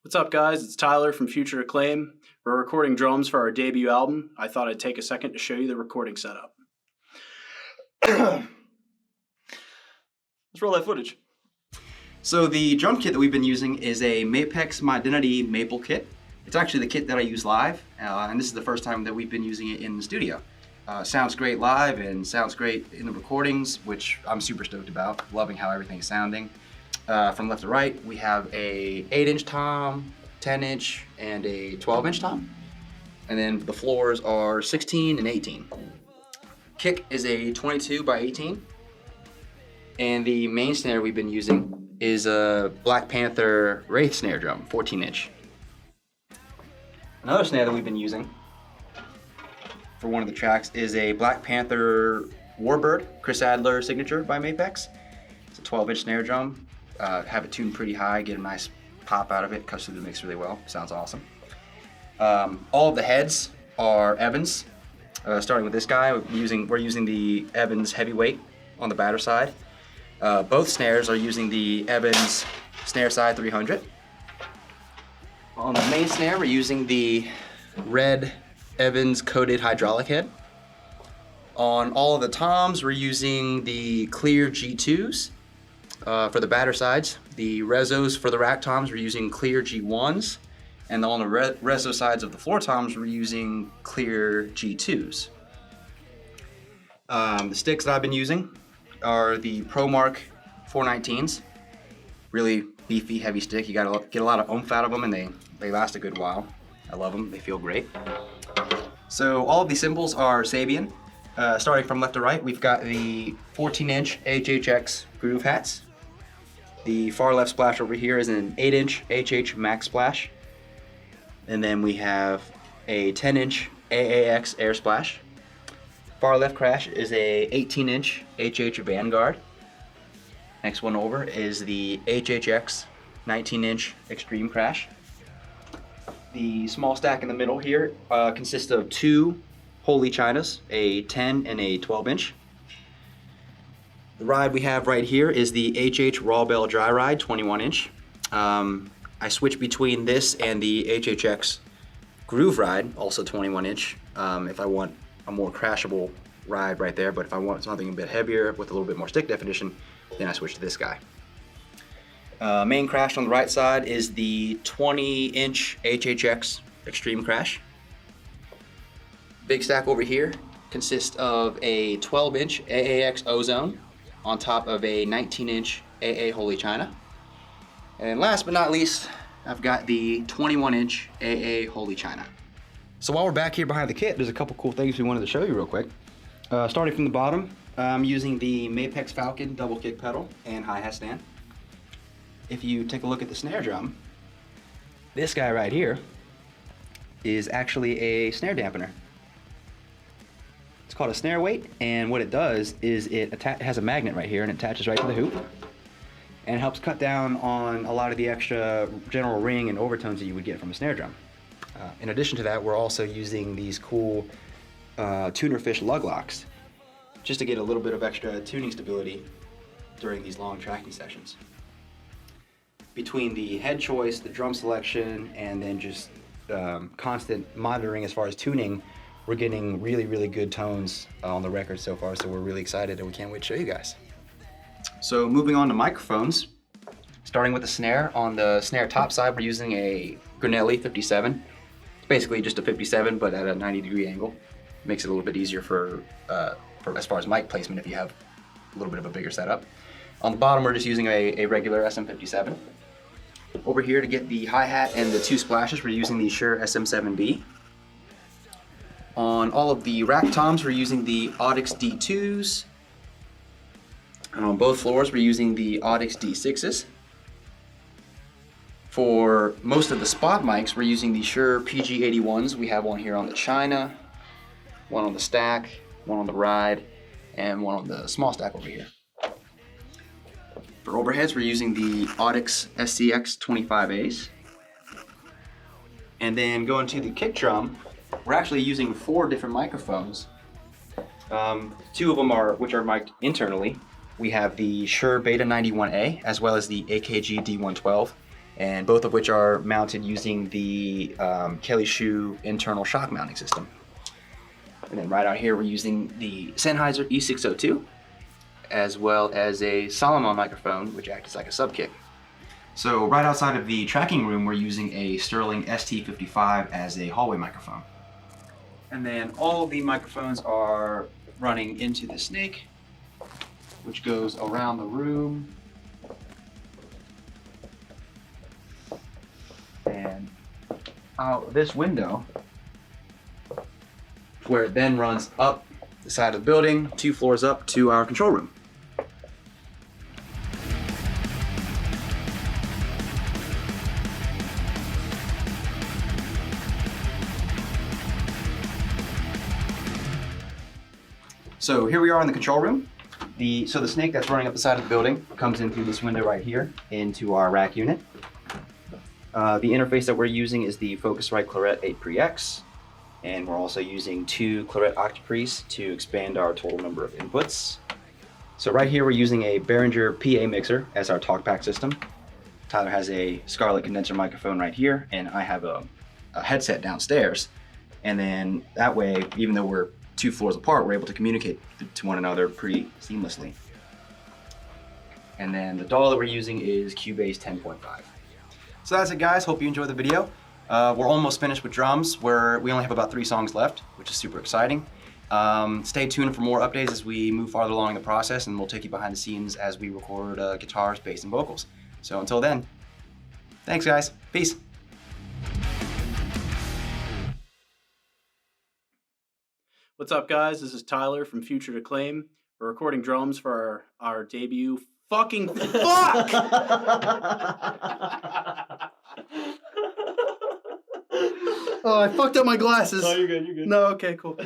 What's up, guys? It's Tyler from Future Acclaim. We're recording drums for our debut album. I thought I'd take a second to show you the recording setup. Let's roll that footage. So the drum kit that we've been using is a Mapex My Identity Maple kit. It's actually the kit that I use live, and this is the first time that we've been using it in the studio. Sounds great live and sounds great in the recordings, which I'm super stoked about, loving how everything's sounding. From left to right, we have a 8-inch tom, 10-inch, and a 12-inch tom. And then the floors are 16 and 18. Kick is a 22 by 18. And the main snare we've been using is a Black Panther Wraith snare drum, 14-inch. Another snare that we've been using for one of the tracks is a Black Panther Warbird Chris Adler signature by Mapex. It's a 12-inch snare drum. Have it tuned pretty high, get a nice pop out of it, cuts through the mix really well, sounds awesome. All of the heads are Evans. Starting with this guy, we're using the Evans heavyweight on the batter side. Both snares are using the Evans snare side 300. On the main snare, we're using the red Evans coated hydraulic head. On all of the toms, we're using the clear G2s. For the batter sides, the rezos for the rack toms, we're using clear G1s. And on the reso sides of the floor toms, we're using clear G2s. The sticks that I've been using are the ProMark 419s. Really beefy, heavy stick. You gotta get a lot of oomph out of them, and they last a good while. I love them, they feel great. So all of these cymbals are Sabian. Starting from left to right, we've got the 14-inch HHX groove hats. The far left splash over here is an 8-inch HH Max Splash. And then we have a 10-inch AAX Air Splash. Far left crash is a 18-inch HH Vanguard. Next one over is the HHX 19-inch Extreme Crash. The small stack in the middle here consists of two Holy Chinas, a 10 and a 12-inch. The ride we have right here is the HH Raw Bell Dry Ride 21-inch. I switch between this and the HHX Groove Ride, also 21-inch, if I want a more crashable ride right there, but if I want something a bit heavier with a little bit more stick definition, then I switch to this guy. Main crash on the right side is the 20-inch HHX Extreme Crash. Big stack over here consists of a 12-inch AAX Ozone on top of a 19-inch AA Holy China. And last but not least, I've got the 21-inch AA Holy China. So while we're back here behind the kit, there's a couple cool things we wanted to show you real quick. Starting from the bottom, I'm using the Mapex Falcon double kick pedal and hi-hat stand. If you take a look at the snare drum, this guy right here is actually a snare dampener. It's called a snare weight, and what it does is it has a magnet right here and it attaches right to the hoop, and it helps cut down on a lot of the extra general ring and overtones that you would get from a snare drum. In addition to that, we're also using these cool tunerfish lug locks just to get a little bit of extra tuning stability during these long tracking sessions. Between the head choice, the drum selection, and then just constant monitoring as far as tuning, we're getting really, really good tones on the record so far, so we're really excited and we can't wait to show you guys. So moving on to microphones, starting with the snare. On the snare top side, we're using a Granelli 57. It's basically just a 57, but at a 90-degree angle. Makes it a little bit easier for as far as mic placement if you have a little bit of a bigger setup. On the bottom, we're just using a regular SM57. Over here to get the hi-hat and the two splashes, we're using the Shure SM7B. On all of the rack toms, we're using the Audix D2s. And on both floors, we're using the Audix D6s. For most of the spot mics, we're using the Shure PG81s. We have one here on the China, one on the stack, one on the ride, and one on the small stack over here. For overheads, we're using the Audix SCX 25As. And then going to the kick drum, we're actually using 4 different microphones. 2 of them which are mic'd internally. We have the Shure Beta 91A as well as the AKG D112. and both of which are mounted using the Kelly Shoe internal shock mounting system. And then right out here, we're using the Sennheiser E602, as well as a Solomon microphone, which acts like a sub-kick. So right outside of the tracking room, we're using a Sterling ST55 as a hallway microphone. And then all of the microphones are running into the snake, which goes around the room and out this window, where it then runs up the side of the building, 2 floors up to our control room. So here we are in the control room. So the snake that's running up the side of the building comes in through this window right here into our rack unit. The interface that we're using is the Focusrite Claret 8 Pre-X, and we're also using 2 Claret Octopre's to expand our total number of inputs. So right here we're using a Behringer PA mixer as our TalkBack system. Tyler has a Scarlett condenser microphone right here, and I have a headset downstairs. And then that way, even though we're 2 floors apart, we're able to communicate to one another pretty seamlessly. And then the DAW that we're using is Cubase 10.5. So that's it, guys. Hope you enjoyed the video. We're almost finished with drums. We only have about 3 songs left, which is super exciting. Stay tuned for more updates as we move farther along in the process, and we'll take you behind the scenes as we record guitars, bass, and vocals. So until then, thanks, guys. Peace. What's up, guys? This is Tyler from Future to Claim. We're recording drums for our debut. Fucking fuck! Oh, I fucked up my glasses. No, you're good. You're good. No, okay, cool.